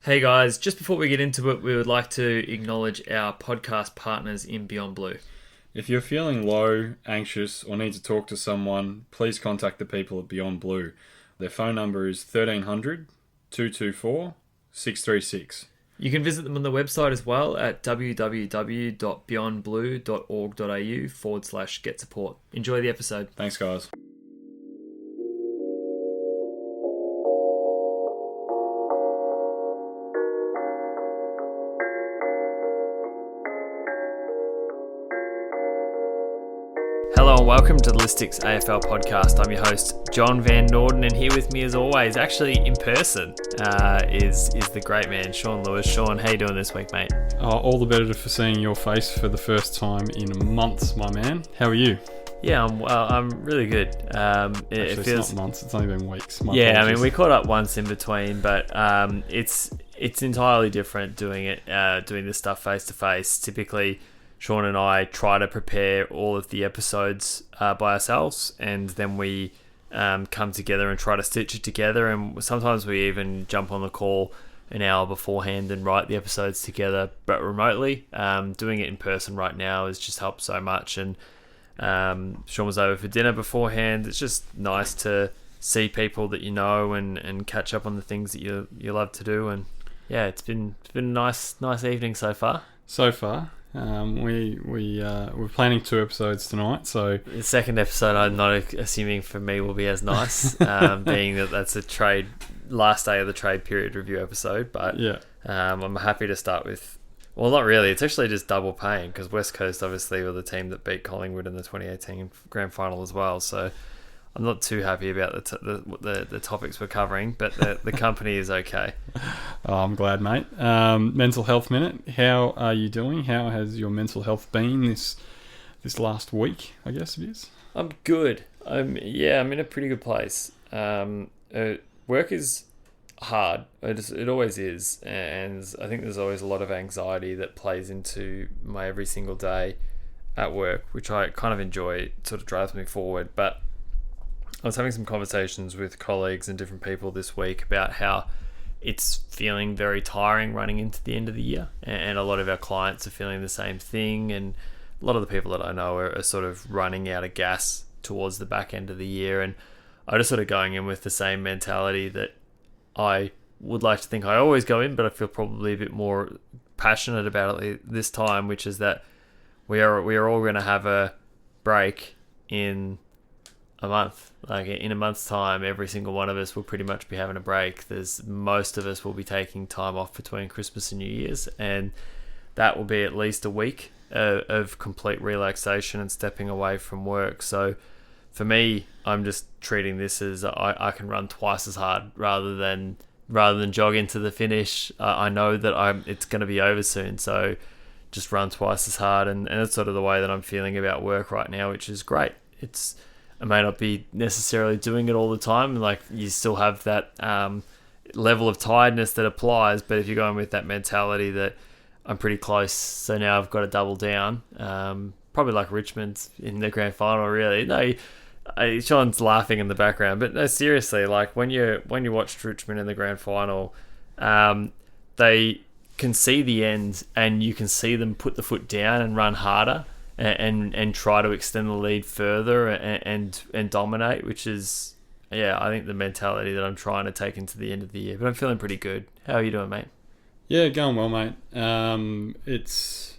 Hey guys, just before we get into it, we would like to acknowledge our podcast partners in Beyond Blue. If you're feeling low, anxious, or need to talk to someone, please contact the people at Beyond Blue. Their phone number is 1300 224 636. You can visit them on the website as well at www.beyondblue.org.au/get support. Enjoy the episode. Thanks, guys. Hello and welcome to the Lystics AFL podcast. I'm your host, John Van Norden, and here with me as always, actually in person, is the great man, Sean Lewis. Sean, how you doing this week, mate? All the better for seeing your face for the first time in months, my man. How are you? Yeah, I'm really good. It feels... It's not months, it's only been weeks. Apologies. I mean, we caught up once in between, but it's entirely different doing this stuff face to face. Typically, Sean and I try to prepare all of the episodes by ourselves, and then we come together and try to stitch it together. And sometimes we even jump on the call an hour beforehand and write the episodes together, but remotely. Doing it in person right now has just helped so much. And Sean was over for dinner beforehand. It's just nice to see people that you know and catch up on the things that you love to do. And yeah, it's been a nice evening so far. We're planning 2 episodes tonight, so the second episode I'm not assuming for me will be as nice, being that that's a last day of the trade period review episode. But yeah, I'm happy to start with. Well, not really. It's actually just double paying because West Coast obviously were the team that beat Collingwood in the 2018 grand final as well. So I'm not too happy about the topics we're covering, but the company is okay. Oh, I'm glad, mate. Mental health minute. How are you doing? How has your mental health been this last week? I guess it is. I'm good. I'm in a pretty good place. Work is hard. It always is, and I think there's always a lot of anxiety that plays into my every single day at work, which I kind of enjoy. It sort of drives me forward, but I was having some conversations with colleagues and different people this week about how it's feeling very tiring running into the end of the year, and a lot of our clients are feeling the same thing, and a lot of the people that I know are sort of running out of gas towards the back end of the year, and I just sort of going in with the same mentality that I would like to think I always go in, but I feel probably a bit more passionate about it this time, which is that we are all going to have a break in a month. Like in a month's time, every single one of us will pretty much be having a break. Most of us will be taking time off between Christmas and New Year's, and that will be at least a week of complete relaxation and stepping away from work. So for me, I'm just treating this as I can run twice as hard rather than jog into the finish. I know that it's going to be over soon, so just run twice as hard, and that's sort of the way that I'm feeling about work right now, which is great. I may not be necessarily doing it all the time. Like, you still have that level of tiredness that applies, but if you're going with that mentality that I'm pretty close, so now I've got to double down. Probably like Richmond in the grand final, really. No, Sean's laughing in the background, but no, seriously, like when you watched Richmond in the grand final, they can see the end, and you can see them put the foot down and run harder. And try to extend the lead further and dominate, which is, I think the mentality that I'm trying to take into the end of the year. But I'm feeling pretty good. How are you doing, mate? Yeah, going well, mate. It's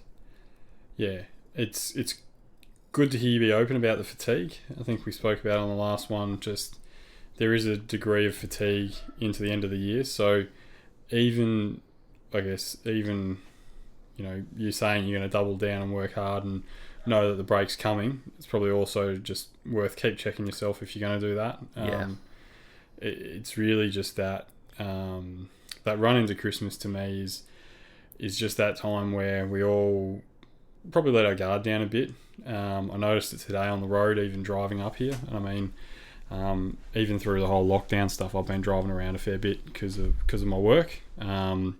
good to hear you be open about the fatigue. I think we spoke about it on the last one. Just there is a degree of fatigue into the end of the year. So even you saying you're going to double down and work hard and know that the break's coming, it's probably also just worth keep checking yourself if you're going to do that. It's really just that that run into Christmas to me is just that time where we all probably let our guard down a bit. I noticed it today on the road, even driving up here. And I mean, even through the whole lockdown stuff, I've been driving around a fair bit because of my work. And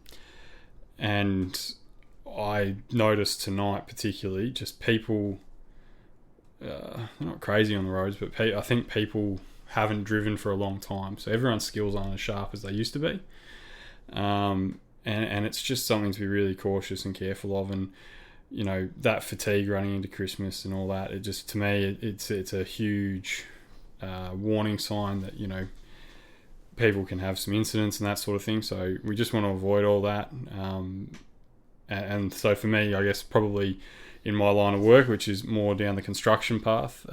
I noticed tonight particularly just people, they're not crazy on the roads, but I think people haven't driven for a long time. So everyone's skills aren't as sharp as they used to be. and it's just something to be really cautious and careful of. And that fatigue running into Christmas and all that, it just, to me, it's a huge warning sign that people can have some incidents and that sort of thing. So we just want to avoid all that. And so for me, I guess probably in my line of work, which is more down the construction path,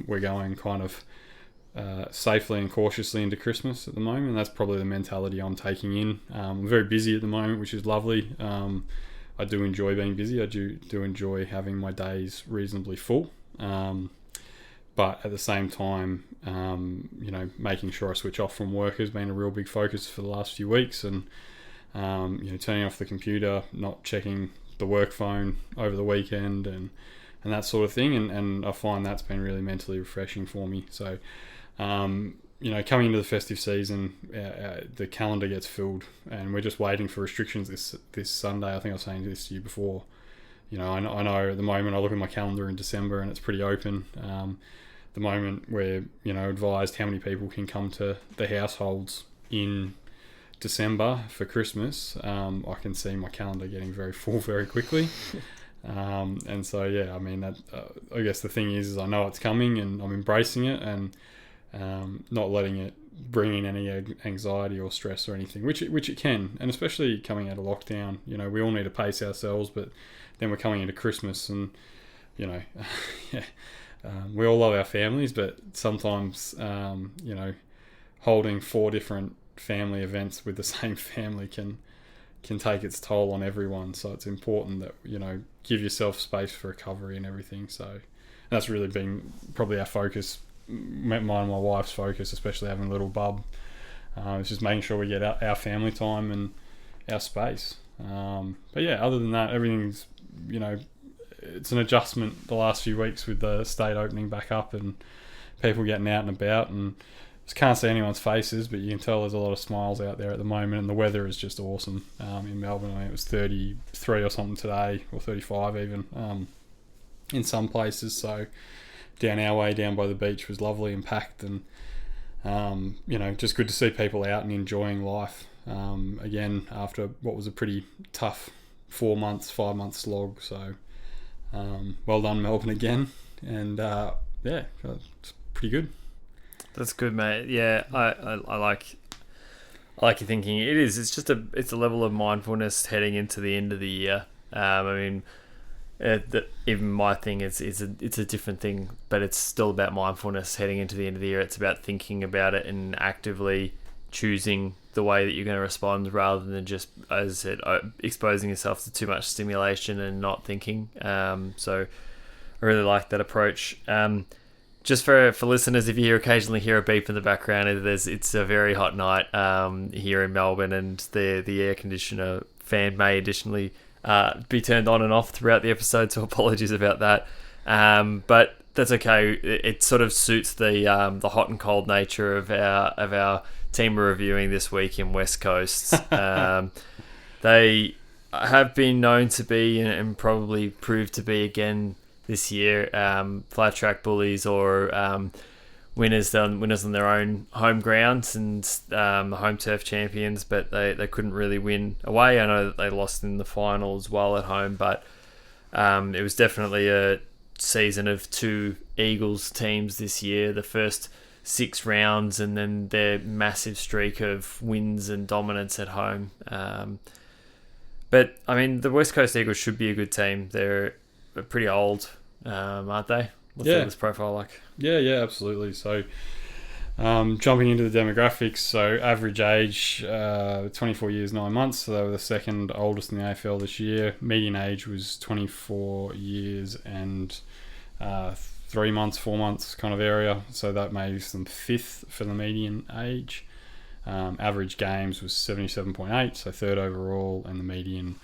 we're going kind of safely and cautiously into Christmas at the moment. That's probably the mentality I'm taking in. I'm very busy at the moment, which is lovely. I do enjoy being busy. I do enjoy having my days reasonably full. But at the same time, making sure I switch off from work has been a real big focus for the last few weeks. And, turning off the computer, not checking the work phone over the weekend and that sort of thing. And I find that's been really mentally refreshing for me. So, coming into the festive season, the calendar gets filled, and we're just waiting for restrictions this Sunday. I think I was saying this to you before. I know at the moment I look at my calendar in December and it's pretty open. The moment we're advised how many people can come to the households in December for Christmas, I can see my calendar getting very full very quickly. And so that I guess the thing is I know it's coming and I'm embracing it and not letting it bring in any anxiety or stress or anything, which it can. And especially coming out of lockdown, we all need to pace ourselves, but then we're coming into Christmas and we all love our families, but sometimes holding 4 different family events with the same family can take its toll on everyone. So it's important that give yourself space for recovery and everything. So that's really been probably our focus, mine and my wife's focus, especially having a little bub. It's just making sure we get our family time and our space. But yeah, other than that, everything's it's an adjustment the last few weeks with the state opening back up and people getting out and about, and just can't see anyone's faces, but you can tell there's a lot of smiles out there at the moment, and the weather is just awesome in Melbourne. I mean, it was 33 or something today, or 35 even, in some places. So down our way, down by the beach, was lovely and packed, and just good to see people out and enjoying life again after what was a pretty tough 5 month slog. So well done, Melbourne, again. And it's pretty good. That's good, mate. Yeah, I like your thinking. It's a level of mindfulness heading into the end of the year. Even my thing it's a different thing, but it's still about mindfulness heading into the end of the year. It's about thinking about it and actively choosing the way that you're going to respond, rather than just, as I said, exposing yourself to too much stimulation and not thinking. So I really like that approach. Just for listeners, if you occasionally hear a beep in the background, it's a very hot night here in Melbourne, and the air conditioner fan may additionally be turned on and off throughout the episode, so apologies about that. But that's okay. It sort of suits the hot and cold nature of our team we're reviewing this week in West Coast. They have been known to be, and probably prove to be again this year, flat track bullies, or winners on their own home grounds, and home turf champions, but they couldn't really win away. I know that they lost in the final as well at home, but it was definitely a season of 2 Eagles teams this year. The first 6 rounds, and then their massive streak of wins and dominance at home. But I mean, the West Coast Eagles should be a good team. They're pretty old, aren't they? What's this profile like? Yeah, absolutely. So jumping into the demographics, so average age 24 years 9 months, so they were the second oldest in the AFL this year. Median age was 24 years and 3 months, 4 months kind of area, so that makes them 5th for the median age. Average games was 77.8, so 3rd overall, and the median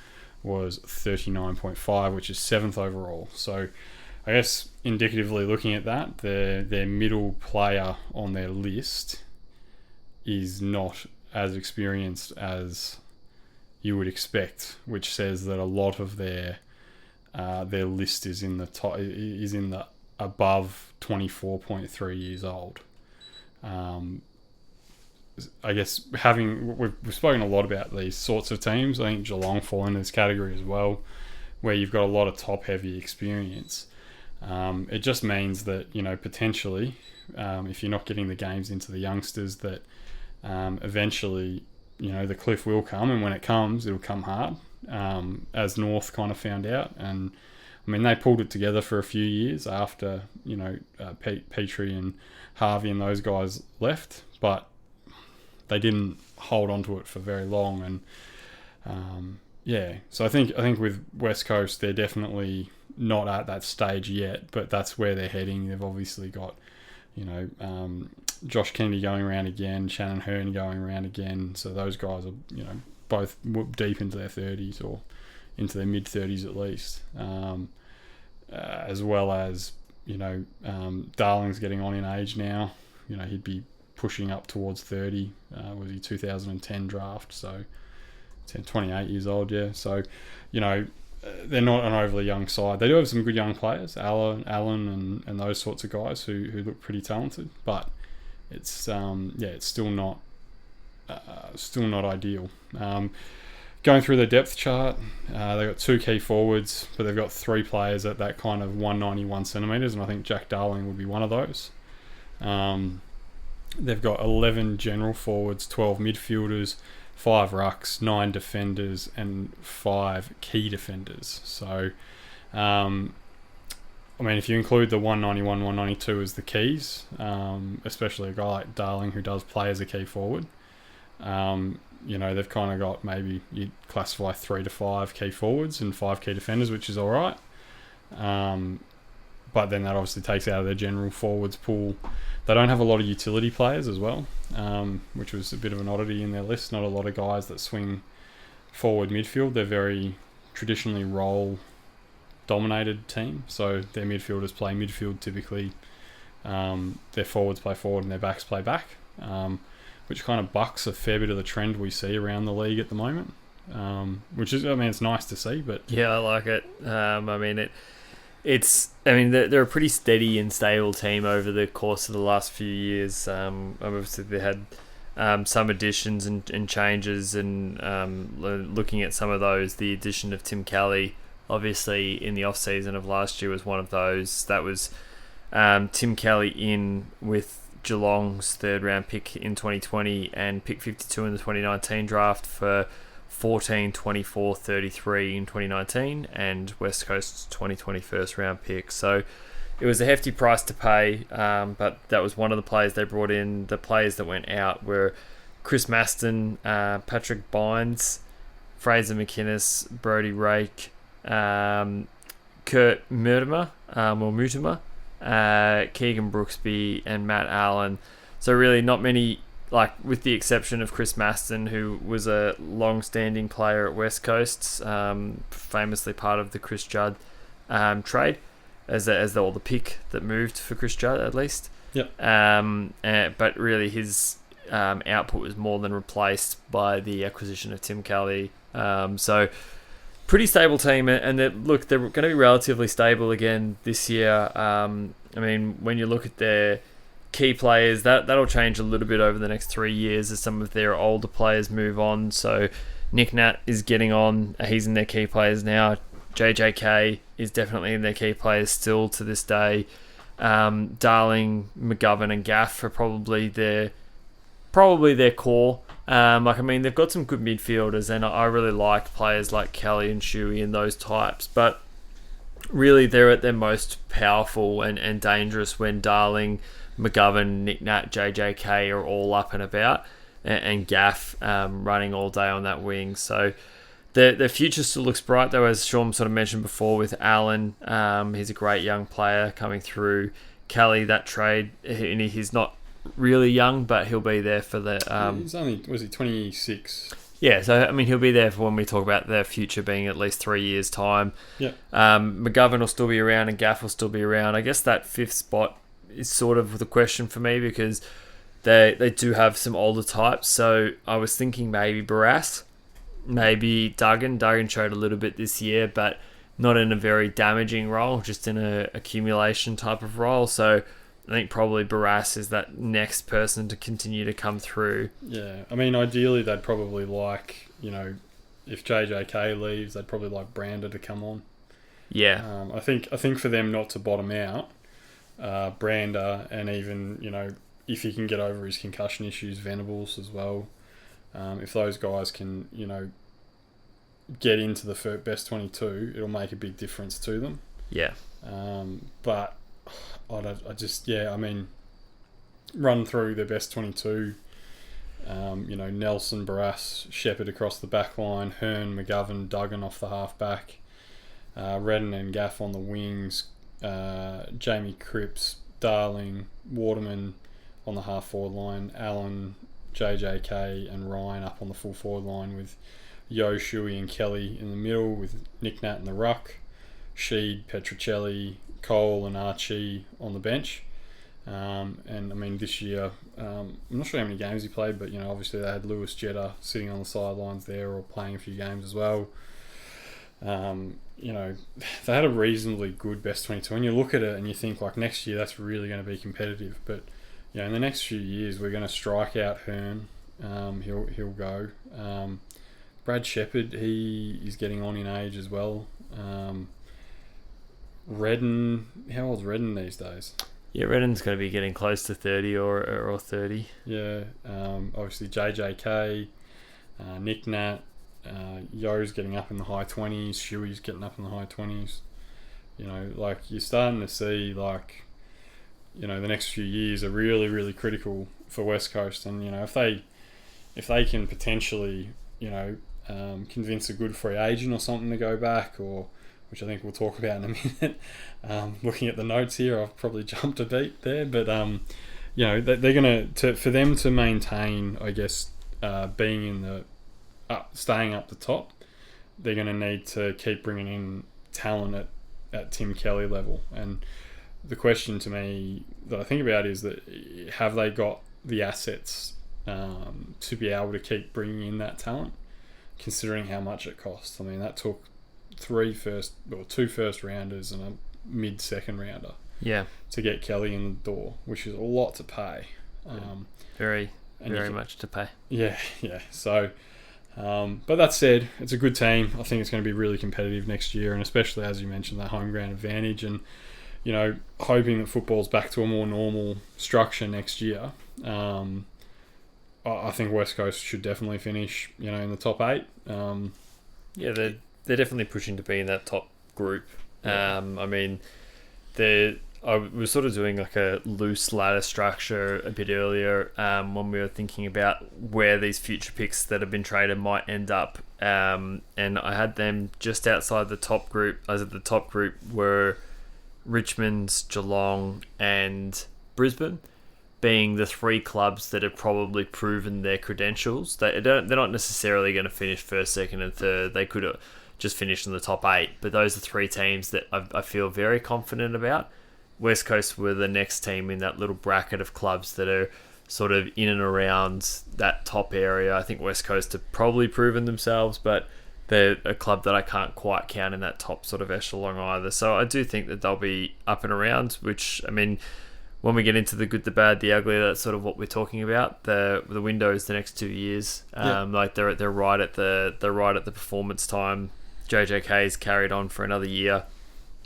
was 39.5, which is 7th overall. So I guess indicatively looking at that, their middle player on their list is not as experienced as you would expect, which says that a lot of their list is in the top, is in the above 24.3 years old. I guess we've spoken a lot about these sorts of teams. I think Geelong fall into this category as well, where you've got a lot of top-heavy experience. It just means that, potentially, if you're not getting the games into the youngsters, that eventually, the cliff will come, and when it comes, it'll come hard, as North kind of found out. And I mean, they pulled it together for a few years after, Petrie and Harvey and those guys left, but they didn't hold on to it for very long. And so I think with West Coast, they're definitely not at that stage yet, but that's where they're heading. They've obviously got, Josh Kennedy going around again, Shannon Hearn going around again. So those guys are, both deep into their 30s or into their mid-30s at least. As well as, Darling's getting on in age now. He'd be pushing up towards 30. Was he 2010 draft? So 28 years old, yeah. So, they're not an overly young side. They do have some good young players, Allen and those sorts of guys who look pretty talented. But it's it's still not ideal. Going through their depth chart, they've got 2 key forwards, but they've got 3 players at that kind of 191 centimetres, and I think Jack Darling would be one of those. They've got 11 general forwards, 12 midfielders, 5 rucks, 9 defenders, and 5 key defenders. So, if you include the 191, 192 as the keys, especially a guy like Darling who does play as a key forward, they've kind of got, maybe you'd classify 3 to 5 key forwards and 5 key defenders, which is all right. But then that obviously takes out of their general forwards pool. They don't have a lot of utility players as well, which was a bit of an oddity in their list. Not a lot of guys that swing forward midfield. They're very traditionally role-dominated team, so their midfielders play midfield typically. Their forwards play forward and their backs play back, which kind of bucks a fair bit of the trend we see around the league at the moment, which is, it's nice to see. But yeah, I like it. They're a pretty steady and stable team over the course of the last few years. Obviously, they had some additions and changes, and looking at some of those, the addition of Tim Kelly, obviously in the off-season of last year, was one of those. That was Tim Kelly in with Geelong's 3rd round pick in 2020 and pick 52 in the 2019 draft for 14, 24, 33 in 2019 and West Coast's 2020 first round pick. So it was a hefty price to pay, but that was one of the players they brought in. The players that went out were Chris Maston, Patrick Bynes, Fraser McInnes, Brodie Rake, Kurt Mutimer, Keegan Brooksby and Matt Allen. So really not many, with the exception of Chris Maston, who was a long-standing player at West Coast, famously part of the Chris Judd trade, as the pick that moved for Chris Judd at least. Yep. But really his output was more than replaced by the acquisition of Tim Kelly. So pretty stable team, and they're going to be relatively stable again this year. When you look at their key players, that'll change a little bit over the next 3 years as some of their older players move on. So Nick Nat is getting on. He's in their key players now. JJK is definitely in their key players still to this day. Darling, McGovern and Gaff are probably their core. They've got some good midfielders, and I really like players like Kelly and Shuey and those types, but really they're at their most powerful and dangerous when Darling, McGovern, Nick Nat, JJK are all up and about, and Gaff running all day on that wing. So their future still looks bright, though, as Sean sort of mentioned before, with Allen. He's a great young player coming through. Kelly, that trade, he's not really young, but he'll be there for the... he's only, was he 26? Yeah, so he'll be there for when we talk about their future being at least 3 years' time. Yeah. McGovern will still be around and Gaff will still be around. I guess that 5th spot is sort of the question for me, because they do have some older types. So I was thinking maybe Barras, maybe Duggan. Duggan showed a little bit this year, but not in a very damaging role, just in a accumulation type of role. So I think probably Barras is that next person to continue to come through. Yeah, I mean, ideally they'd probably like, if JJK leaves, they'd probably like Brander to come on. Yeah. I think for them not to bottom out, Brander, and even, if he can get over his concussion issues, Venables as well. If those guys can, get into the best 22, it'll make a big difference to them. Yeah. But run through the best 22. Nelson, Barras, Shepherd across the back line, Hearn, McGovern, Duggan off the half back, Redden and Gaff on the wings, Jamie Cripps, Darling, Waterman on the half forward line, Allen, JJK and Ryan up on the full forward line with Yo, Shuey and Kelly in the middle with Nick Nat in the ruck, Sheed, Petruccelli, Cole and Archie on the bench. This year, I'm not sure how many games he played, but obviously they had Lewis Jetta sitting on the sidelines there or playing a few games as well. They had a reasonably good best 22, and you look at it and you think like next year that's really going to be competitive. But in the next few years we're going to strike out Hearn. He'll go. Brad Shepherd, he is getting on in age as well. Redden, how old's Redden these days? Yeah, Redden's going to be getting close to 30 or 30. Yeah, obviously JJK, Nick Nat, Yo's getting up in the high 20s, Shuey's getting up in the high 20s. You're starting to see the next few years are really, really critical for West Coast. And, if they can potentially, convince a good free agent or something to go back, or which I think we'll talk about in a minute. Looking at the notes here, I've probably jumped a beat there, but they're going to for them to maintain, I guess, being in the staying up the top, they're going to need to keep bringing in talent at Tim Kelly level. And the question to me that I think about is that have they got the assets to be able to keep bringing in that talent, considering how much it costs? I mean, that took 2 first rounders and a mid second rounder. Yeah. To get Kelly in the door, which is a lot to pay. Very much to pay. Yeah. So, but that said, it's a good team. I think it's going to be really competitive next year, and especially as you mentioned, that home ground advantage, and hoping that football's back to a more normal structure next year. I think West Coast should definitely finish, in the top 8. They're definitely pushing to be in that top group. Yeah. I was sort of doing like a loose ladder structure a bit earlier when we were thinking about where these future picks that have been traded might end up. And I had them just outside the top group. As at the top group were Richmond, Geelong and Brisbane, being the 3 clubs that have probably proven their credentials. They're not necessarily going to finish first, second and third. They could have just finished in the top 8, but those are 3 teams that I feel very confident about. West Coast were the next team in that little bracket of clubs that are sort of in and around that top area. I think West Coast have probably proven themselves, but they're a club that I can't quite count in that top sort of echelon either. So I do think that they'll be up and around, which, when we get into the good, the bad, the ugly, that's sort of what we're talking about. The windows the next 2 years, they're right at the performance time. JJK's carried on for another year.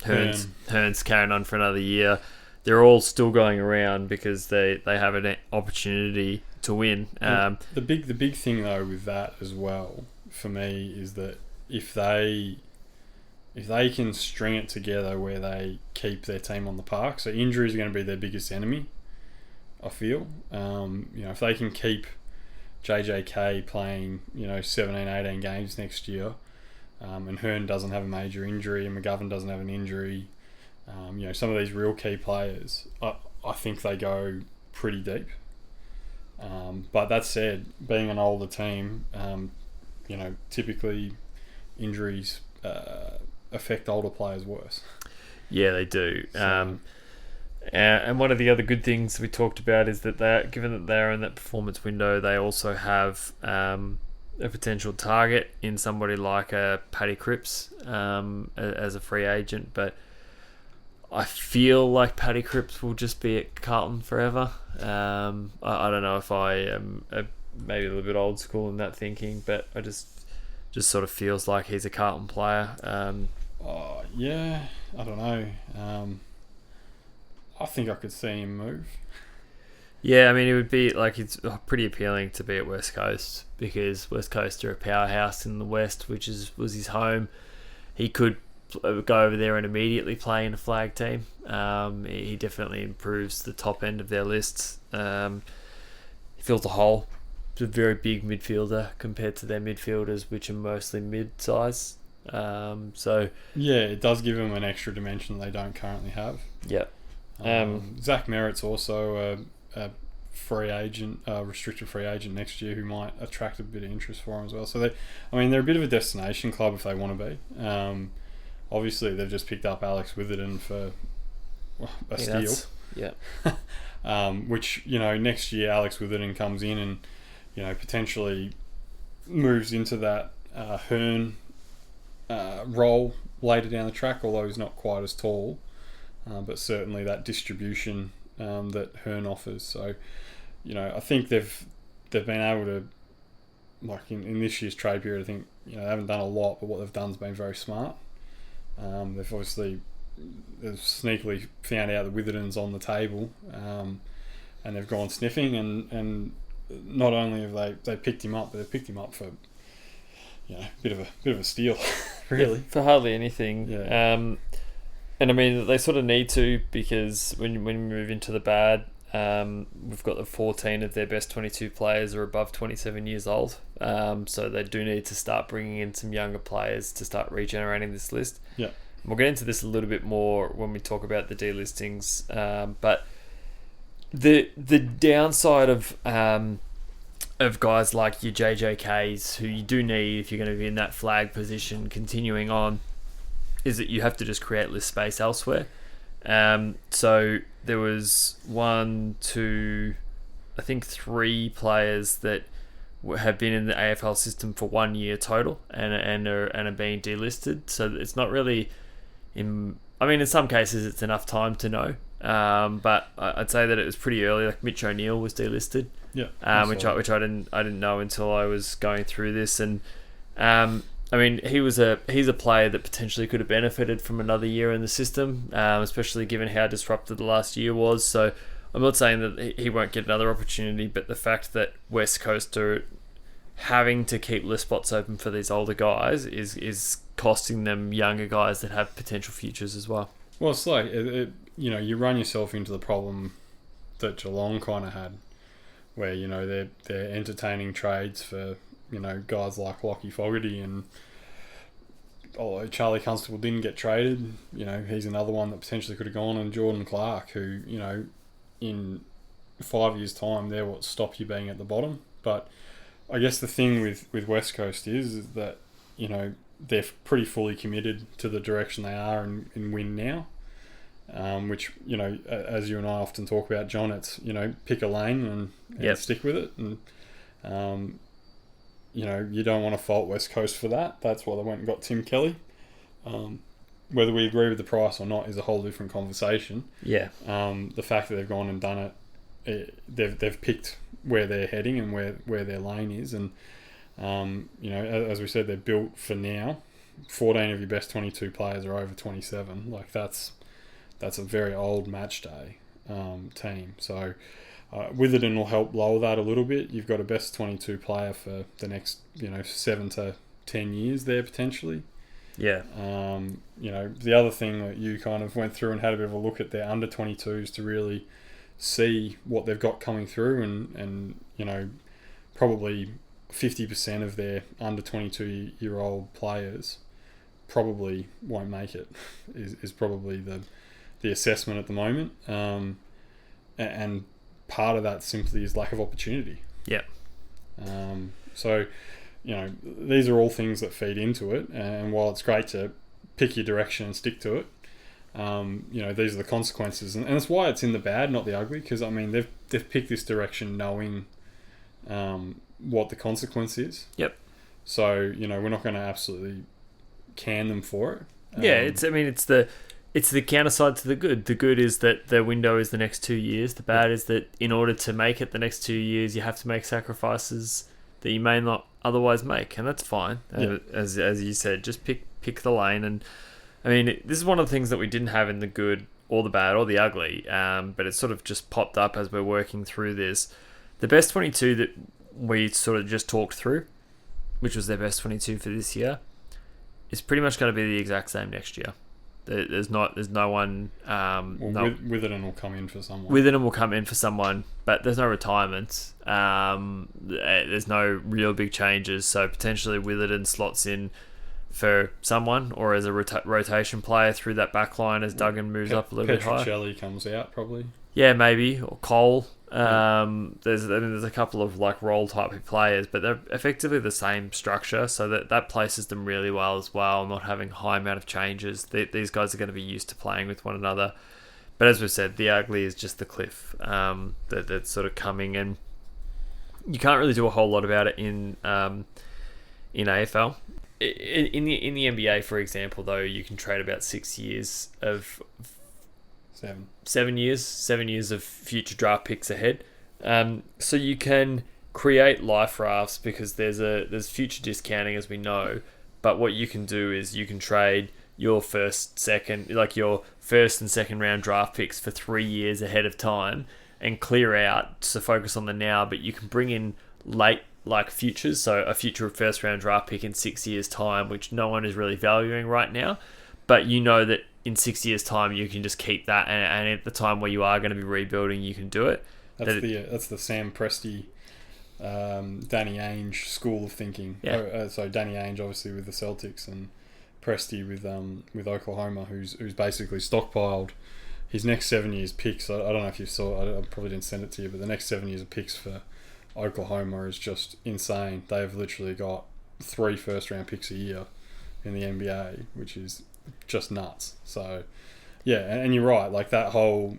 Hearn's carrying on for another year. They're all still going around because they have an opportunity to win. The big thing though with that as well for me is that if they can string it together where they keep their team on the park, so injuries are going to be their biggest enemy, I feel. If they can keep JJK playing 17, 18 games next year, and Hearn doesn't have a major injury and McGovern doesn't have an injury, some of these real key players, I think they go pretty deep. But that said, being an older team, typically injuries affect older players worse. Yeah, they do. And one of the other good things we talked about is that given that they're in that performance window, they also have a potential target in somebody like a Paddy Cripps as a free agent. But I feel like Paddy Cripps will just be at Carlton forever. I don't know if I am maybe a little bit old school in that thinking, but I just sort of feels like he's a Carlton player. Yeah, I don't know. I think I could see him move. Yeah, I mean, it would be like it's pretty appealing to be at West Coast because West Coast are a powerhouse in the West, which was his home. He could go over there and immediately play in a flag team. He definitely improves the top end of their lists. He fills a hole. He's a very big midfielder compared to their midfielders, which are mostly mid-size. So yeah, it does give him an extra dimension they don't currently have. Yeah. Zach Merritt's also a free agent, restricted free agent next year, who might attract a bit of interest for him as well. So they're a bit of a destination club if they want to be. Obviously, they've just picked up Alex Witherden for a steal. Yeah. Which, next year Alex Witherden comes in and, potentially moves into that Hearn role later down the track, although he's not quite as tall. But certainly that distribution that Hearn offers. So, I think they've been able to, like in this year's trade period, I think, they haven't done a lot, but what they've done has been very smart. They've sneakily found out that Witherden's on the table, and they've gone sniffing, and not only have they picked him up, but they've picked him up for a bit of a steal, really, for hardly anything. Yeah. And I mean, they sort of need to, because when we move into the bad, we've got the 14 of their best 22 players are above 27 years old. So they do need to start bringing in some younger players to start regenerating this list. Yeah. We'll get into this a little bit more when we talk about the delistings. But the downside of guys like your JJKs, who you do need if you're going to be in that flag position continuing on, is that you have to just create list space elsewhere. So there was 3 players that have been in the AFL system for 1 year total and are being delisted. So it's not really in some cases it's enough time to know. But I'd say that it was pretty early. Like Mitch O'Neill was delisted. Yeah. Which I didn't know until I was going through this, and he's a player that potentially could have benefited from another year in the system, especially given how disrupted the last year was. So I'm not saying that he won't get another opportunity, but the fact that West Coast are having to keep list spots open for these older guys is costing them younger guys that have potential futures as well. Well, it's like, you run yourself into the problem that Geelong kind of had, where, they're entertaining trades for, guys like Lockie Fogarty, and although Charlie Constable didn't get traded, he's another one that potentially could have gone, and Jordan Clark, who, in 5 years' time, they're what stop you being at the bottom. But I guess the thing with West Coast is that, they're pretty fully committed to the direction they are in win now. Which, as you and I often talk about, John, it's, pick a lane and stick with it. And, you don't want to fault West Coast for that. That's why they went and got Tim Kelly. Whether we agree with the price or not is a whole different conversation. Yeah. The fact that they've gone and done it, they've picked where they're heading and where their lane is. And, as we said, they're built for now. 14 of your best 22 players are over 27. Like, that's a very old match day team. So Witherden will help lower that a little bit. You've got a best 22 player for the next 7 to 10 years there potentially. Yeah. The other thing that you kind of went through and had a bit of a look at their under 22s to really see what they've got coming through, and probably 50% of their under 22-year-old players probably won't make it is probably the assessment at the moment, and part of that simply is lack of opportunity. Yeah. So, these are all things that feed into it, and while it's great to pick your direction and stick to it, these are the consequences, and that's why it's in the bad, not the ugly, because they've picked this direction knowing what the consequence is. Yep. So, we're not going to absolutely can them for it. It's it's the counter side to the good. The good is that the window is the next 2 years. The bad is that in order to make it the next 2 years, you have to make sacrifices that you may not otherwise make, and that's fine. As you said, just pick the lane. And I mean, this is one of the things that we didn't have in the good or the bad or the ugly, but it sort of just popped up as we're working through this. The best 22 that we sort of just talked through, which was their best 22 for this year, is pretty much going to be the exact same next year. There's no one. Witherden will come in for someone. Witherden will come in for someone, but there's no retirements. There's no real big changes. So potentially Witherden slots in for someone, or as a rotation player through that back line as Duggan moves up a little bit higher. Petruccelli comes out probably. Yeah, maybe, or Cole. There's a couple of like role type of players, but they're effectively the same structure, so that places them really well as well, not having a high amount of changes. These guys are going to be used to playing with one another. But as we said, the ugly is just the cliff that's sort of coming, and you can't really do a whole lot about it in AFL. In the NBA, for example, though, you can trade about 6 years of 7 years of future draft picks ahead. So you can create life rafts because there's future discounting, as we know. But what you can do is you can trade your first and second round draft picks for 3 years ahead of time and clear out to focus on the now. But you can bring in late like futures, so a future first round draft pick in 6 years time, which no one is really valuing right now. But you know that in 6 years' time, you can just keep that, and at the time where you are going to be rebuilding, you can do it. That's the Sam Presti, Danny Ainge school of thinking. Yeah. So Danny Ainge obviously with the Celtics, and Presti with Oklahoma, who's basically stockpiled his next 7 years picks. I don't know if you saw. I probably didn't send it to you, but the next 7 years of picks for Oklahoma is just insane. They've literally got 3 first-round picks a year in the NBA, which is just nuts. So yeah, and you're right, like that whole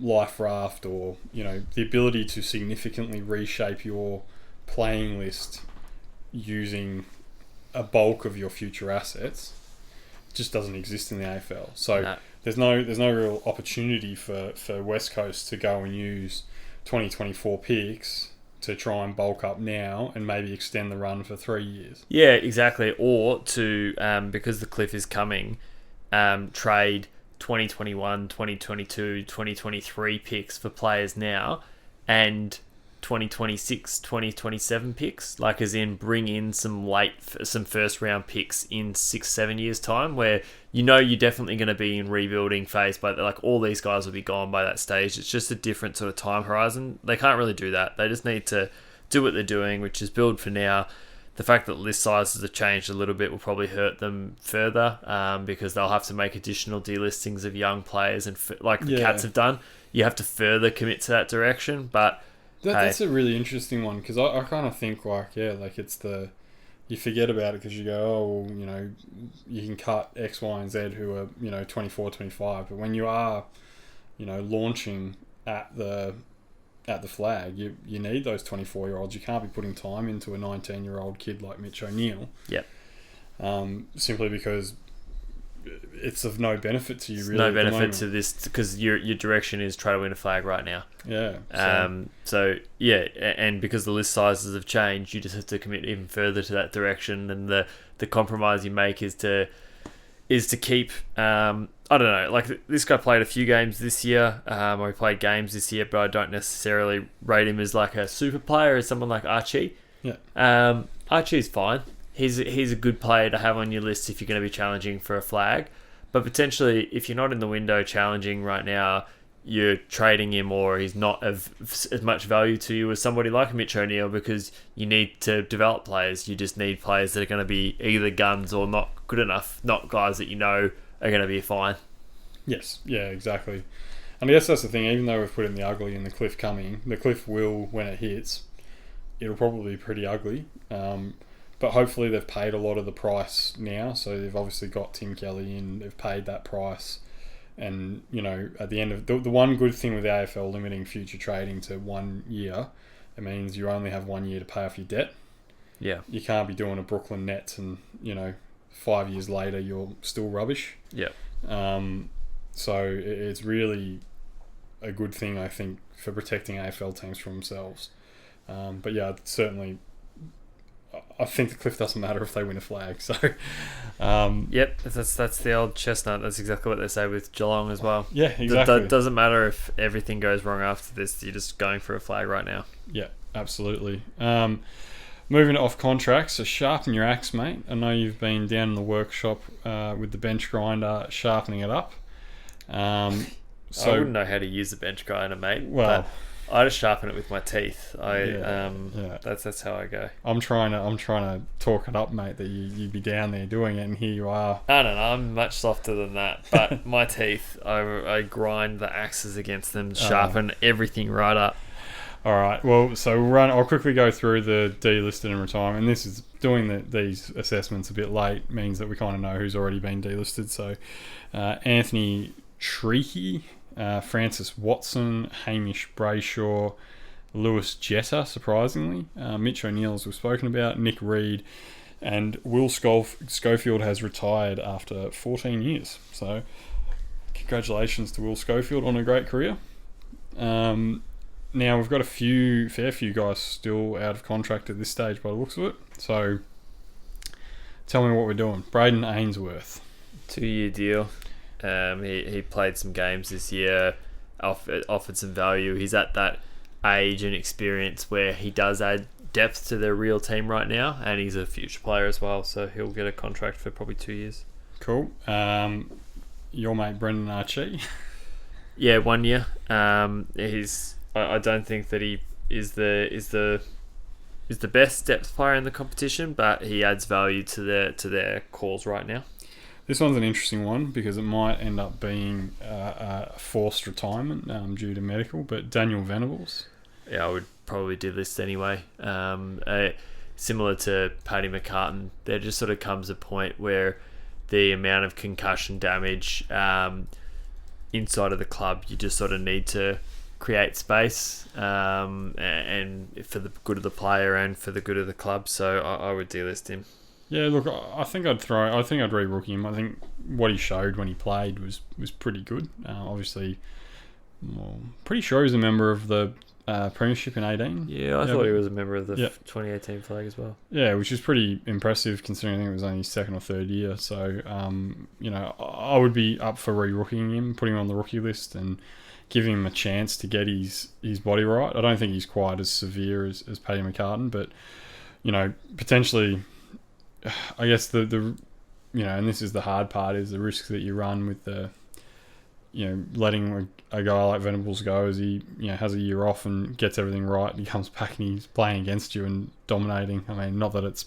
life raft, or the ability to significantly reshape your playing list using a bulk of your future assets just doesn't exist in the AFL. So no. there's no real opportunity for West Coast to go and use 2024 picks to try and bulk up now and maybe extend the run for 3 years. Yeah, exactly. Or to, because the cliff is coming, trade 2021, 2022, 2023 picks for players now, and 2026, 2027 picks, like as in bring in some first round picks in 6-7 years time, where you're definitely going to be in rebuilding phase, but like all these guys will be gone by that stage. It's just a different sort of time horizon. They can't really do that. They just need to do what they're doing, which is build for now. The fact that list sizes have changed a little bit will probably hurt them further, because they'll have to make additional delistings of young players, and like the Cats have done, you have to further commit to that direction. But that's a really interesting one, because I kind of think it's you forget about it because you go, you can cut X, Y, and Z who are 24, 25, but when you are launching at the flag, you need those 24-year-olds. You can't be putting time into a 19-year-old kid like Mitch O'Neill. Yep. Simply because it's of no benefit to you, really. No benefit to this, because your direction is try to win a flag right now. Yeah. And because the list sizes have changed, you just have to commit even further to that direction. And the compromise you make is to keep. I don't know. Like this guy played a few games this year, or he played games this year, but I don't necessarily rate him as like a super player as someone like Archie. Yeah. Archie's fine. He's a good player to have on your list if you're going to be challenging for a flag. But potentially, if you're not in the window challenging right now, you're trading him, or he's not of as much value to you as somebody like Mitch O'Neill, because you need to develop players. You just need players that are going to be either guns or not good enough, not guys that are going to be fine. Yes, yeah, exactly. And I guess that's the thing, even though we've put in the ugly and the cliff coming, the cliff will, when it hits, it'll probably be pretty ugly. But hopefully they've paid a lot of the price now, so they've obviously got Tim Kelly in, they've paid that price. And, at the end of... The one good thing with the AFL limiting future trading to 1 year, it means you only have 1 year to pay off your debt. Yeah. You can't be doing a Brooklyn Nets and, 5 years later you're still rubbish. Yeah. So it's really a good thing, I think, for protecting AFL teams from themselves. But yeah, certainly, I think the cliff doesn't matter if they win a flag. So, yep, that's the old chestnut. That's exactly what they say with Geelong as well. Yeah, exactly. It doesn't matter if everything goes wrong after this. You're just going for a flag right now. Yeah, absolutely. Moving off contracts, so sharpen your axe, mate. I know you've been down in the workshop with the bench grinder, sharpening it up. I wouldn't know how to use the bench grinder, mate. Well, but I just sharpen it with my teeth. That's how I go. I'm trying to talk it up, mate. That you'd be down there doing it, and here you are. I don't know. I'm much softer than that. But my teeth, I grind the axes against them, sharpen everything right up. All right. Well, so I'll quickly go through the delisted and retirement. And this is doing these assessments a bit late means that we kind of know who's already been delisted. So Anthony Treacy, Francis Watson, Hamish Brayshaw, Lewis Jetta, surprisingly, Mitch O'Neill, as we've spoken about, Nick Reed, and Will Schofield has retired after 14 years. So congratulations to Will Schofield on a great career. Now we've got a fair few guys still out of contract at this stage by the looks of it. So tell me what we're doing. Braden Ainsworth. 2-year deal. He played some games this year, offered some value. He's at that age and experience where he does add depth to the real team right now, and he's a future player as well, so he'll get a contract for probably 2 years. Cool. Your mate Brendan Archie. Yeah, 1 year. I don't think that he is the best depth player in the competition, but he adds value to their cause right now. This one's an interesting one because it might end up being a forced retirement due to medical, but Daniel Venables. Yeah, I would probably delist anyway. Similar to Paddy McCartan, there just sort of comes a point where the amount of concussion damage inside of the club, you just sort of need to create space and for the good of the player and for the good of the club. So I would delist him. Yeah, look, I think I'd re-rookie him. I think what he showed when he played was pretty good. Obviously, pretty sure he was a member of the Premiership in 18. Yeah, I thought he was a member of the 2018 flag as well. Yeah, which is pretty impressive considering I think it was only his second or third year. So, I would be up for re-rookieing him, putting him on the rookie list and giving him a chance to get his body right. I don't think he's quite as severe as Paddy McCartan, but, potentially... I guess the and this is the hard part, is the risk that you run with the, letting a guy like Venables go as he, has a year off and gets everything right and he comes back and he's playing against you and dominating. I mean, not that it's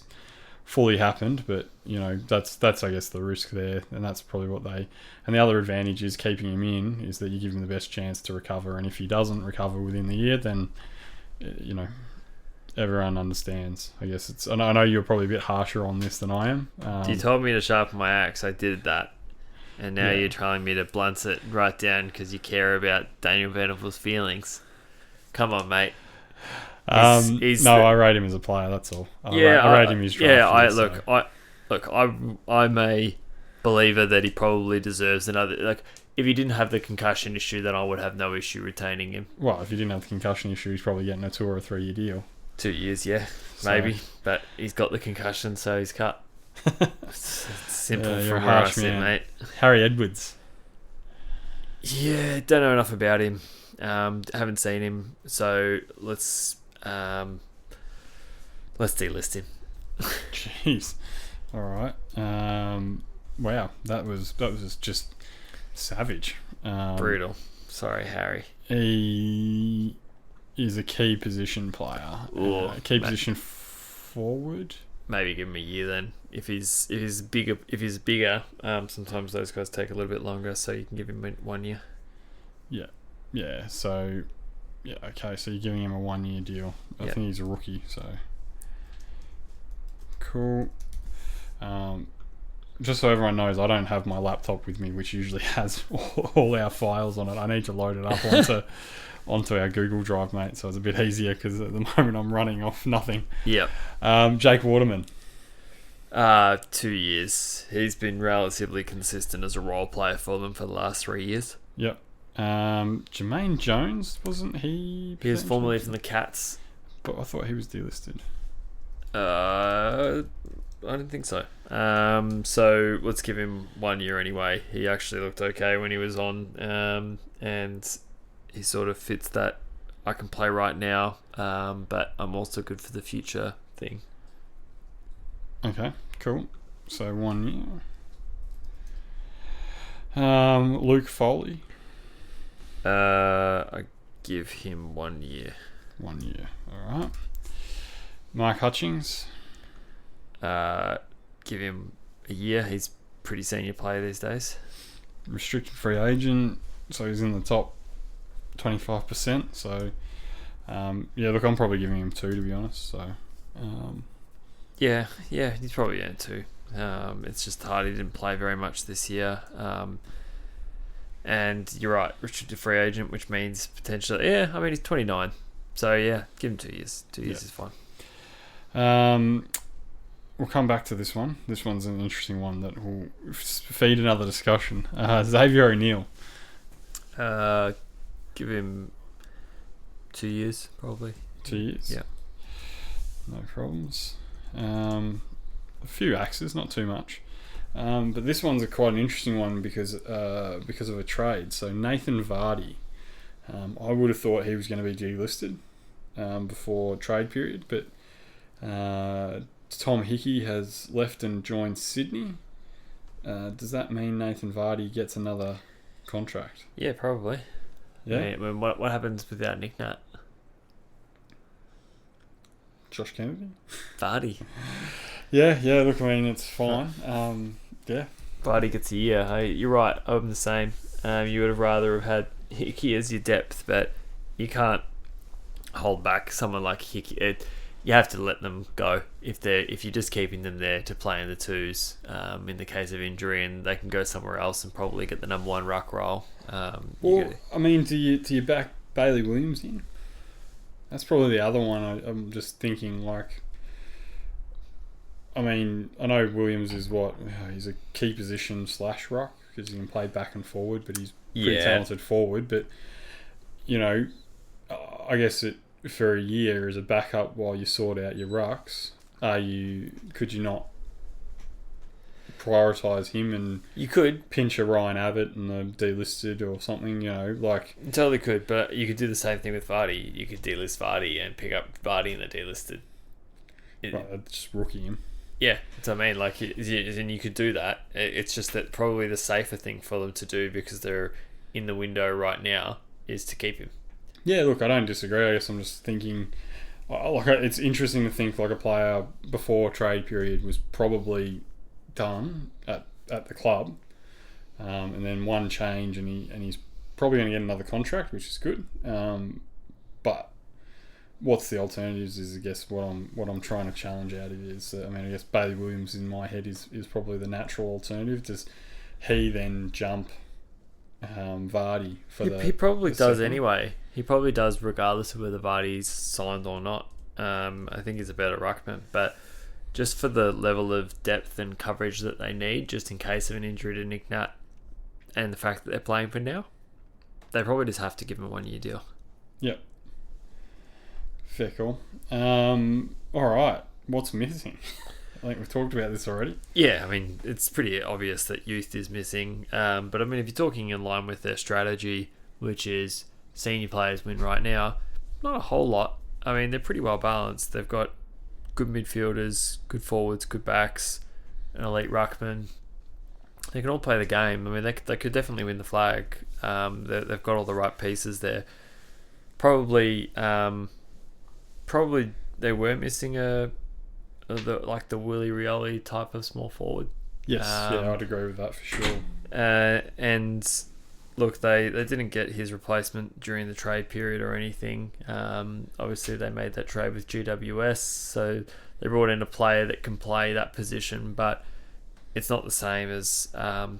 fully happened, but, that's I guess the risk there, and that's probably and the other advantage is keeping him in is that you give him the best chance to recover, and if he doesn't recover within the year, then, everyone understands. I guess I know you're probably a bit harsher on this than I am. You told me to sharpen my axe. I did that. And now you're telling me to blunt it right down because you care about Daniel Venables' feelings. Come on, mate. I rate him as a player, that's all. I rate him as draft. I'm a believer that he probably deserves another... if he didn't have the concussion issue, then I would have no issue retaining him. Well, if he didn't have the concussion issue, he's probably getting a 2 or a 3 year deal. 2 years, maybe, but he's got the concussion, so he's cut. It's simple from where I sit, mate. Harry Edwards. Yeah, don't know enough about him. Haven't seen him, so let's delist him. Jeez. All right. Wow, that was just savage. Brutal. Sorry, Harry. He is a key position player. Position forward. Maybe give him a year then. If he's bigger, sometimes those guys take a little bit longer, so you can give him 1 year. Yeah. So, okay. So you're giving him a 1 year deal. I think he's a rookie. So cool. Just so everyone knows, I don't have my laptop with me, which usually has all our files on it. I need to load it up onto our Google Drive, mate, so it's a bit easier because at the moment I'm running off nothing. Yep. Jake Waterman. 2 years. He's been relatively consistent as a role player for them for the last 3 years. Yep. Jermaine Jones, wasn't he? He was formerly from the Cats. But I thought he was delisted. I don't think so. So let's give him 1 year anyway. He actually looked okay when he was on, and he sort of fits that I can play right now, but I'm also good for the future thing. Okay, cool. So 1 year. Luke Foley. I give him 1 year. 1 year. All right. Mark Hutchings. Give him a year. He's pretty senior player these days. Restricted free agent, so he's in the top 25%. So, look, I'm probably giving him 2, to be honest. So, yeah, he's probably in 2. It's just hard. He didn't play very much this year. And you're right, restricted free agent, which means potentially, he's 29. So, give him 2 years. 2 years is fine. We'll come back to this one. This one's an interesting one that will feed another discussion. Xavier O'Neill. Give him 2 years, probably. 2 years? Yeah. No problems. A few axes, not too much. But this one's quite an interesting one because of a trade. So Nathan Vardy. I would have thought he was going to be delisted before trade period, but Tom Hickey has left and joined Sydney. Does that mean Nathan Vardy gets another contract? Yeah, probably. Yeah. I mean, what happens without Nick Nat? Josh Kennedy? Vardy. Yeah, look, I mean, it's fine. Vardy gets a year. Hey, you're right. I'm the same. You would have rather have had Hickey as your depth, but you can't hold back someone like Hickey. You have to let them go if you're just keeping them there to play in the twos in the case of injury, and they can go somewhere else and probably get the number 1 ruck role. I mean, do you back Bailey Williams in? That's probably the other one. I'm just thinking, like, I mean, I know Williams is he's a key position / ruck because he can play back and forward, but he's pretty talented forward. But I guess for a year as a backup while you sort out your rucks, could you not prioritise him and you could pinch a Ryan Abbott and the delisted or something? Like you totally could, but you could do the same thing with Vardy. You could delist Vardy and pick up Vardy in the delisted. Right, just rookie him. Yeah, that's what I mean. Like, and you could do that. It's just that probably the safer thing for them to do because they're in the window right now is to keep him. Yeah, look, I don't disagree. I guess I'm just thinking, like, it's interesting to think like a player before trade period was probably done at the club, and then one change, and he's probably going to get another contract, which is good. But what's the alternatives is, I guess, what I'm trying to challenge out of it is, I guess Bailey Williams in my head is probably the natural alternative. Does he then jump Vardy for he probably does second? Anyway. He probably does regardless of whether Vardy's signed or not. I think he's a better ruckman, but just for the level of depth and coverage that they need, just in case of an injury to Nick Nat, and the fact that they're playing for now, they probably just have to give him a 1 year deal. Yep. Fair call. Alright, what's missing? I think we've talked about this already. Yeah, I mean, it's pretty obvious that youth is missing. But I mean, if you're talking in line with their strategy, which is senior players win right now, not a whole lot. I mean, they're pretty well balanced. They've got good midfielders, good forwards, good backs, an elite ruckman. They can all play the game. I mean, they could definitely win the flag. They've got all the right pieces there. Probably they were missing the Willie Rioli type of small forward. Yes, I'd agree with that for sure. And look, they didn't get his replacement during the trade period or anything. Obviously, they made that trade with GWS, so they brought in a player that can play that position, but it's not the same as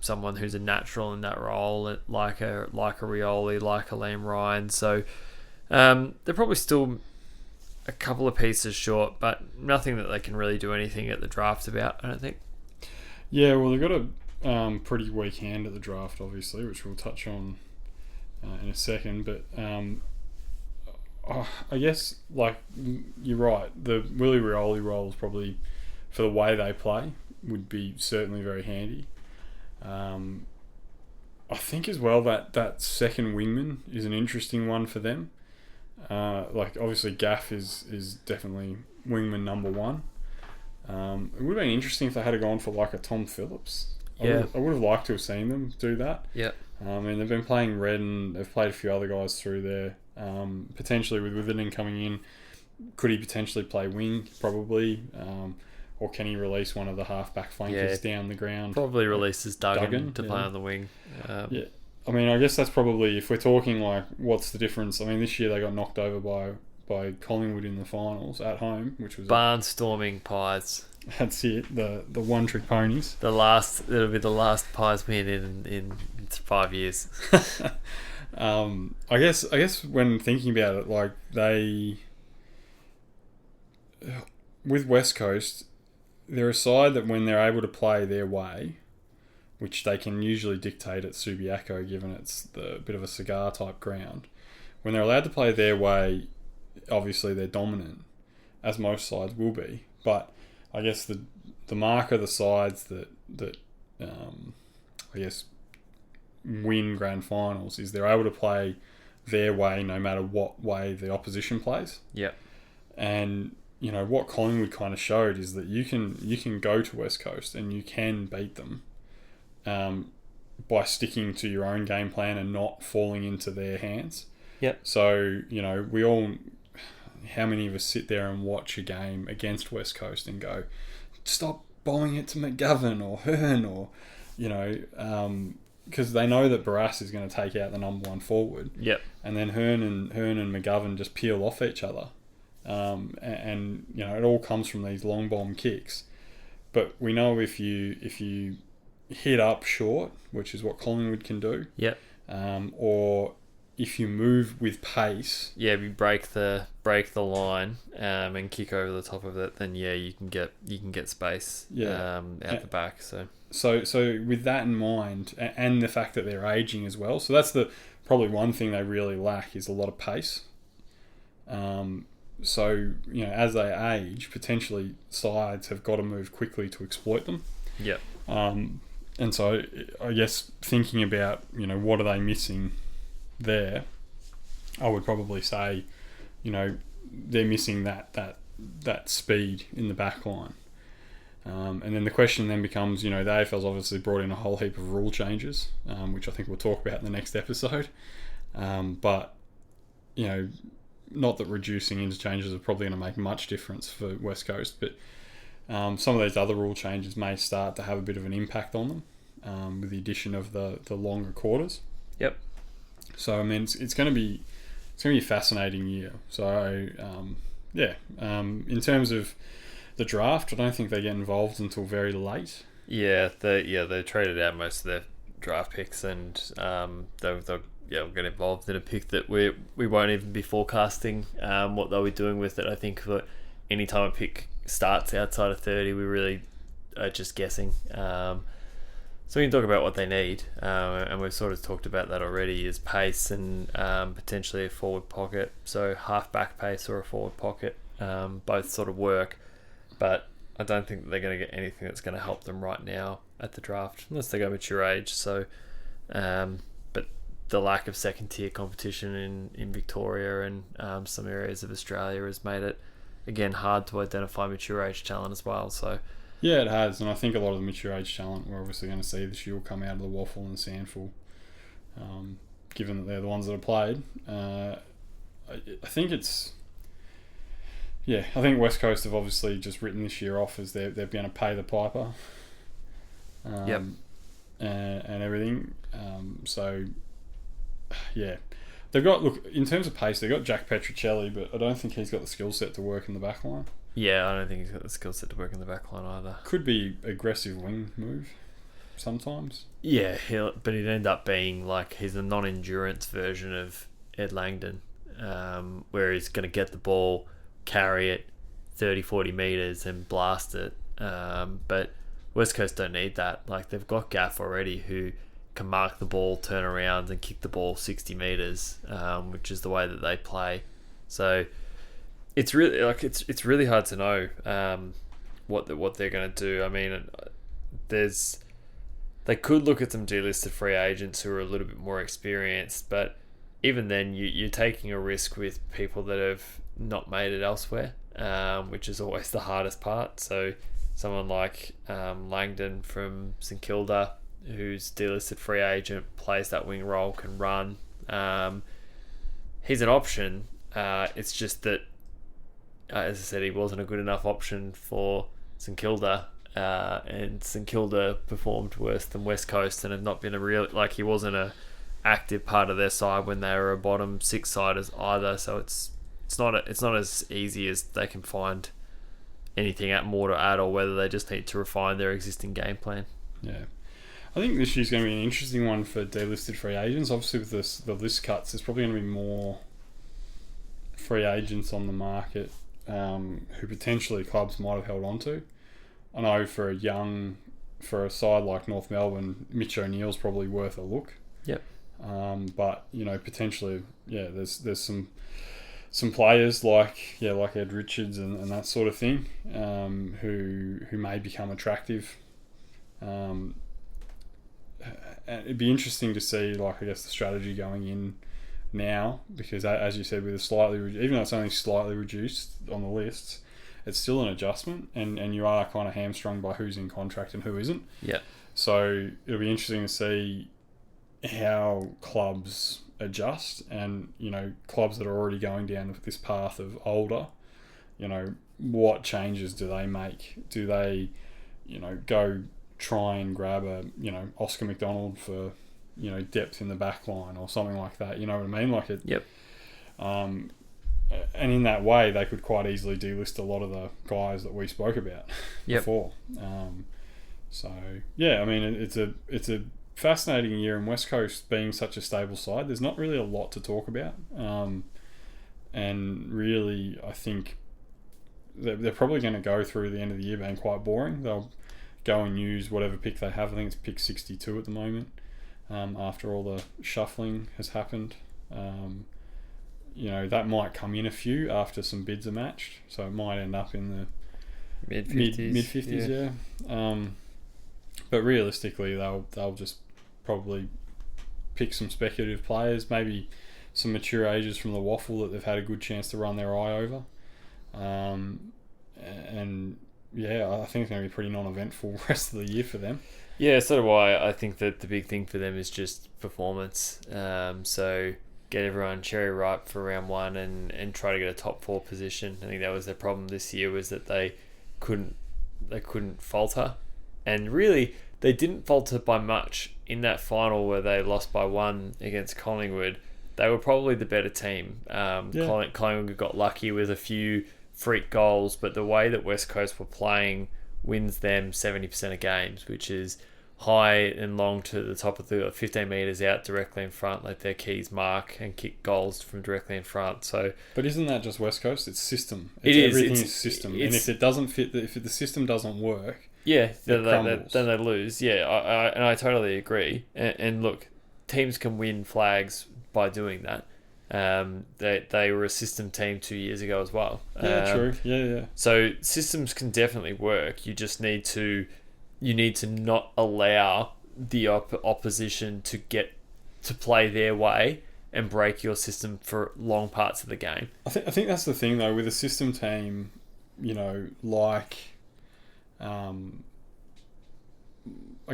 someone who's a natural in that role, like a Rioli, like a Liam Ryan. So they're probably still a couple of pieces short, but nothing that they can really do anything at the draft about, I don't think. Yeah, well, they've got a pretty weak hand at the draft, obviously, which we'll touch on in a second. But I guess, like, you're right. The Willie Rioli role is probably, for the way they play, would be certainly very handy. I think as well that second wingman is an interesting one for them. Like, obviously Gaff is definitely wingman number one. It would have been interesting if they had gone for like a Tom Phillips. Yeah. I would have liked to have seen them do that. Yeah. And they've been playing Red, and they've played a few other guys through there. Potentially with Witherden coming in, could he potentially play wing? Probably. Or can he release one of the half-back flankers down the ground? Probably releases Duggan to play on the wing. Yeah. I mean, I guess that's probably, if we're talking like, what's the difference? I mean, this year they got knocked over by Collingwood in the finals at home, which was barnstorming Pies. That's it. The one-trick ponies. It'll be the last Pies win in 5 years. I guess when thinking about it, like, they, with West Coast, they're a side that when they're able to play their way, which they can usually dictate at Subiaco, given it's the bit of a cigar type ground, when they're allowed to play their way, obviously they're dominant, as most sides will be. But I guess the mark of the sides that I guess win grand finals is they're able to play their way no matter what way the opposition plays. Yeah. And you know what Collingwood kind of showed is that you can go to West Coast and you can beat them by sticking to your own game plan and not falling into their hands. Yep. So, you know, how many of us sit there and watch a game against West Coast and go, stop bowling it to McGovern or Hearn, or, you know, because they know that Barras is going to take out the number one forward. Yep. And then Hearn and McGovern just peel off each other. And you know, it all comes from these long bomb kicks. But we know if you hit up short, which is what Collingwood can do. Yep. Or if you move with pace. Yeah, if you break the line and kick over the top of it, then you can get space out the back. So with that in mind, and the fact that they're aging as well, so that's probably one thing they really lack is a lot of pace. So, you know, as they age, potentially sides have got to move quickly to exploit them. Yeah. And so I guess thinking about, you know, what are they missing there, I would probably say, you know, they're missing that speed in the back line. And then the question then becomes, you know, the AFL's obviously brought in a whole heap of rule changes, which I think we'll talk about in the next episode. But, you know, not that reducing interchanges are probably going to make much difference for West Coast, but some of these other rule changes may start to have a bit of an impact on them with the addition of the longer quarters. Yep. So I mean, it's going to be a fascinating year. So in terms of the draft, I don't think they get involved until very late. Yeah, they traded out most of their draft picks, and they'll get involved in a pick that we won't even be forecasting what they'll be doing with it. I think that any time a pick starts outside of 30, we really are just guessing. So we can talk about what they need, and we've sort of talked about that already, is pace and potentially a forward pocket. So half-back pace or a forward pocket, both sort of work, but I don't think that they're going to get anything that's going to help them right now at the draft, unless they go mature age. So, but the lack of second-tier competition in Victoria and some areas of Australia has made it, again, hard to identify mature age talent as well. So. Yeah, it has, and I think a lot of the mature age talent we're obviously going to see this year will come out of the Waffle and Sandful, given that they're the ones that have played. I think I think West Coast have obviously just written this year off as they're going to pay the piper. Yep. And everything. So, yeah. They've got, look, in terms of pace, they've got Jack Petricelli, but I don't think he's got the skill set to work in the back line. Yeah, I don't think he's got the skill set to work in the back line either. Could be aggressive wing move sometimes. Yeah, but he'd end up being like, he's a non-endurance version of Ed Langdon, where he's going to get the ball, carry it 30, 40 metres and blast it. But West Coast don't need that. Like, they've got Gaff already, who can mark the ball, turn around and kick the ball 60 metres, which is the way that they play. So it's really it's really hard to know what they're going to do. I mean, they could look at some delisted free agents who are a little bit more experienced, but even then you're taking a risk with people that have not made it elsewhere, which is always the hardest part. So someone like Langdon from St Kilda, who's delisted free agent, plays that wing role, can run. He's an option. It's just that, as I said, he wasn't a good enough option for St Kilda, and St Kilda performed worse than West Coast and have not been he wasn't a active part of their side when they were a bottom six siders either. So it's not as easy as they can find anything more to add, or whether they just need to refine their existing game plan. Yeah. I think this year's going to be an interesting one for delisted free agents. Obviously, with the list cuts, there's probably going to be more free agents on the market who potentially clubs might have held on to. I know for a side like North Melbourne, Mitch O'Neill's probably worth a look. Yep. But potentially, there's some players like Ed Richards and that sort of thing, who may become attractive. It'd be interesting to see, the strategy going in now, because as you said, with even though it's only slightly reduced on the lists, it's still an adjustment, and you are kind of hamstrung by who's in contract and who isn't. Yeah. So it'll be interesting to see how clubs adjust, and clubs that are already going down this path of older, what changes do they make? Do they go try and grab a Oscar McDonald for depth in the back line or something like that? You know what I mean? Yep. And in that way, they could quite easily delist a lot of the guys that we spoke about before. So yeah, I mean, it's a fascinating year in West Coast being such a stable side. There's not really a lot to talk about, and really, I think they're probably going to go through the end of the year being quite boring. They'll go and use whatever pick they have. I think it's pick 62 at the moment, after all the shuffling has happened. That might come in a few after some bids are matched, so it might end up in the mid-50s, yeah. But realistically, they'll just probably pick some speculative players, maybe some mature ages from the waffle that they've had a good chance to run their eye over. And yeah, I think it's going to be pretty non-eventful rest of the year for them. Yeah, so do I. I think that the big thing for them is just performance. So get everyone cherry ripe for round one and try to get a top 4 position. I think that was their problem this year, was that they couldn't falter. And really, they didn't falter by much in that final where they lost by 1 against Collingwood. They were probably the better team. Collingwood got lucky with a few freak goals, but the way that West Coast were playing wins them 70% of games, which is high and long to the top of the 15 metres out directly in front, let their keys mark and kick goals from directly in front. So, but isn't that just West Coast? It's system. Everything is system. And if it doesn't fit, if the system doesn't work, then they lose. Yeah, I totally agree. And look, teams can win flags by doing that. They were a system team 2 years ago as well. Yeah, true. Yeah. So systems can definitely work. You just need to not allow the opposition to get to play their way and break your system for long parts of the game. I think that's the thing though with a system team, I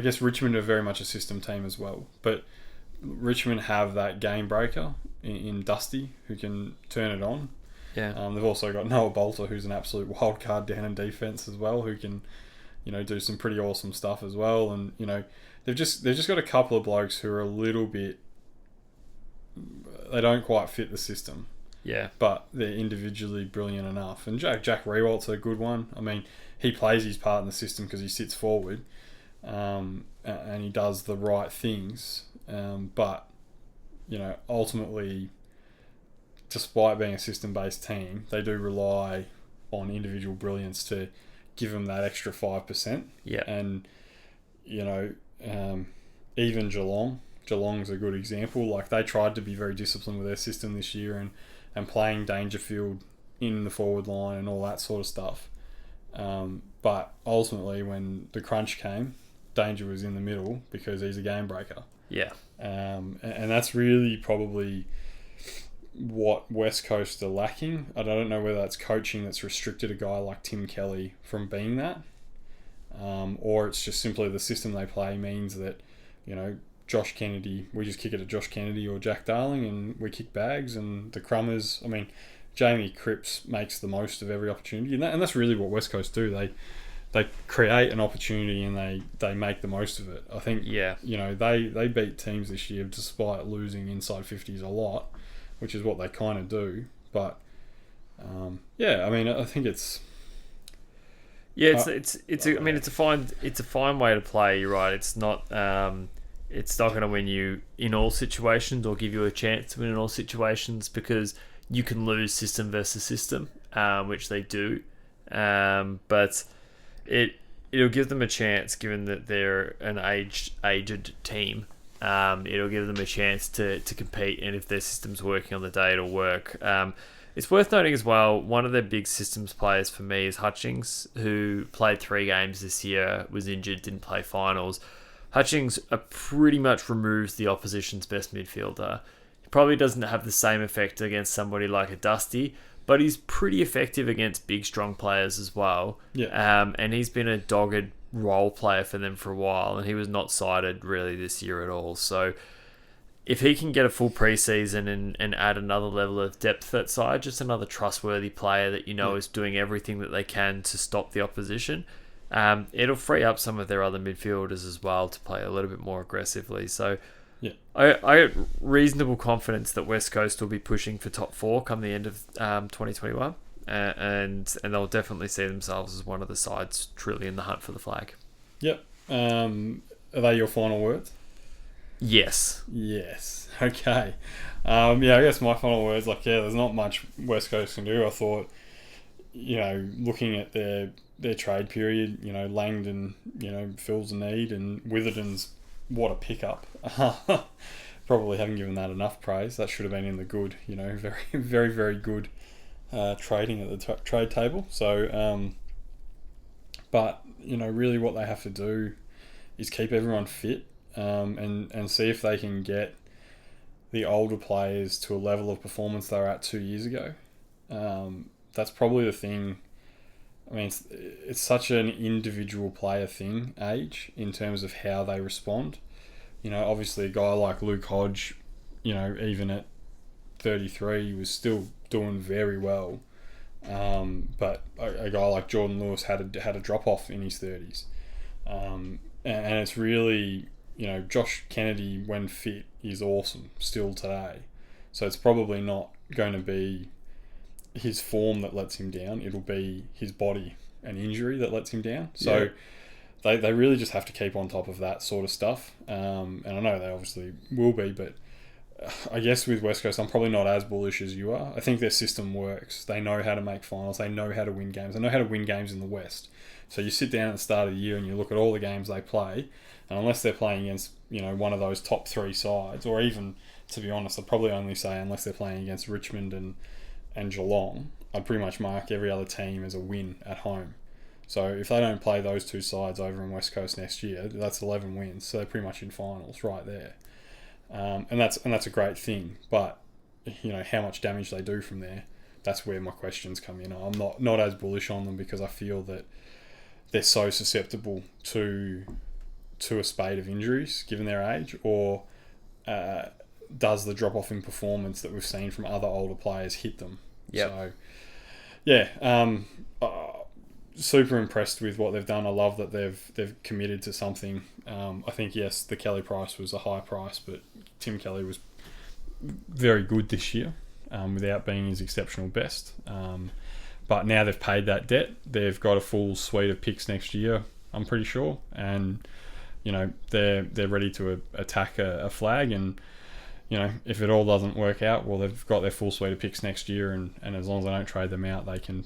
guess Richmond are very much a system team as well, but Richmond have that game breaker in Dusty who can turn it on. Yeah. They've also got Noah Bolter, who's an absolute wild card down in defence as well, who can do some pretty awesome stuff as well. And they've just got a couple of blokes who are a little bit, they don't quite fit the system. Yeah. But they're individually brilliant enough. And Jack Rewalt's a good one. I mean, he plays his part in the system because he sits forward, and he does the right things. But ultimately, despite being a system-based team, they do rely on individual brilliance to give them that extra 5%. Yeah. And, even Geelong's a good example. Like, they tried to be very disciplined with their system this year and playing Dangerfield in the forward line and all that sort of stuff. But ultimately, when the crunch came, Danger was in the middle because he's a game breaker. Yeah. And that's really probably what West Coast are lacking. I don't know whether that's coaching that's restricted a guy like Tim Kelly from being that, or it's just simply the system they play means that, Josh Kennedy, we just kick it at Josh Kennedy or Jack Darling and we kick bags, and the Crummers, Jamie Cripps makes the most of every opportunity, and that's really what West Coast do. They create an opportunity and they make the most of it. I think, they beat teams this year despite losing inside 50s a lot, which is what they kind of do. But, I think it's... Yeah, it's a fine way to play. You're right. It's not going to win you in all situations or give you a chance to win in all situations, because you can lose system versus system, which they do. But it'll give them a chance, given that they're an aged team. It'll give them a chance to compete, and if their system's working on the day, it'll work. It's worth noting as well, one of their big systems players for me is Hutchings, who played 3 games this year, was injured, didn't play finals. Hutchings pretty much removes the opposition's best midfielder. He probably doesn't have the same effect against somebody like a Dusty, but he's pretty effective against big, strong players as well. Yeah. And he's been a dogged role player for them for a while, and he was not cited really this year at all. So if he can get a full preseason and add another level of depth at side, just another trustworthy player that is doing everything that they can to stop the opposition, it'll free up some of their other midfielders as well to play a little bit more aggressively. So I have reasonable confidence that West Coast will be pushing for top 4 come the end of 2021, and they'll definitely see themselves as one of the sides truly in the hunt for the flag. Yep. Are they your final words? Yes. Okay. I guess my final words, there's not much West Coast can do. I thought, looking at their trade period, Langdon, fills a need, and Witherden's, what a pickup. Probably haven't given that enough praise. That should have been in the good, very, very, very good trading at the trade table. So, but, really what they have to do is keep everyone fit, and see if they can get the older players to a level of performance they were at 2 years ago. That's probably the thing. It's such an individual player thing, age, in terms of how they respond. Obviously a guy like Luke Hodge, even at 33, was still doing very well. But a guy like Jordan Lewis had a drop off in his 30s. And it's really, Josh Kennedy, when fit, is awesome still today. So it's probably not going to be his form that lets him down. It'll be his body and injury that lets him down. So they really just have to keep on top of that sort of stuff. And I know they obviously will be, but I guess with West Coast, I'm probably not as bullish as you are. I think their system works. They know how to make finals. They know how to win games. They know how to win games in the West. So you sit down at the start of the year and you look at all the games they play, and unless they're playing against, one of those top 3 sides, or even, to be honest, I'd probably only say unless they're playing against Richmond and Geelong, I'd pretty much mark every other team as a win at home. So if they don't play those 2 sides over in West Coast next year, that's 11 wins. So they're pretty much in finals right there. And that's a great thing. But, how much damage they do from there, that's where my questions come in. I'm not as bullish on them because I feel that they're so susceptible to a spate of injuries given their age, or does the drop-off in performance that we've seen from other older players hit them? Yep. So, super impressed with what they've done. I love that they've committed to something. I think, yes, the Kelly price was a high price, but Tim Kelly was very good this year without being his exceptional best. But now they've paid that debt. They've got a full suite of picks next year, I'm pretty sure. And, they're ready to attack a flag. And, if it all doesn't work out, well, they've got their full suite of picks next year, and as long as they don't trade them out, they can,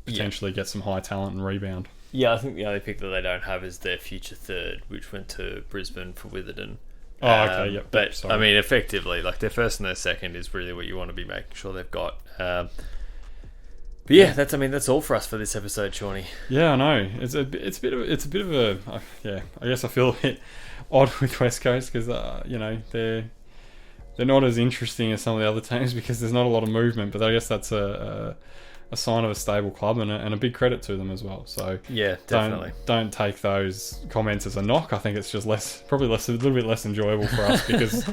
potentially get some high talent and rebound. Yeah, I think the only pick that they don't have is their future third, which went to Brisbane for Witherden. Oh, okay, yep. But, sorry. I mean, effectively, like, their first and their second is really what you want to be making sure they've got. But yeah, that's all for us for this episode, Shawnee. Yeah, I know. It's a bit of a I guess I feel a bit odd with West Coast because they're not as interesting as some of the other teams because there's not a lot of movement. But I guess that's a sign of a stable club and a big credit to them as well. So yeah, definitely. Don't take those comments as a knock. I think it's just a little bit less enjoyable for us because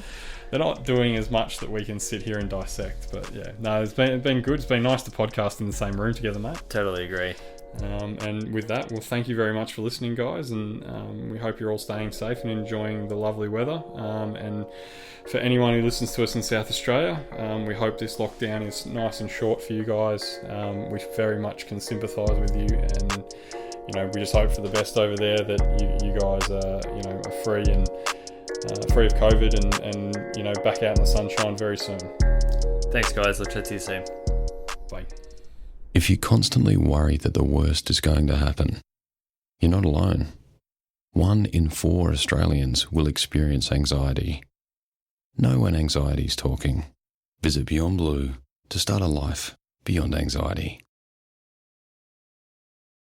they're not doing as much that we can sit here and dissect. But yeah, no, it's been good. It's been nice to podcast in the same room together, mate. Totally agree. And with that, well, thank you very much for listening, guys, and we hope you're all staying safe and enjoying the lovely weather. And for anyone who listens to us in South Australia, we hope this lockdown is nice and short for you guys. We very much can sympathise with you, and we just hope for the best over there, that you guys are free and free of COVID and back out in the sunshine very soon. Thanks, guys. I'll chat to you soon. Bye. If you constantly worry that the worst is going to happen, you're not alone. 1 in 4 Australians will experience anxiety. Know when anxiety is talking. Visit Beyond Blue to start a life beyond anxiety.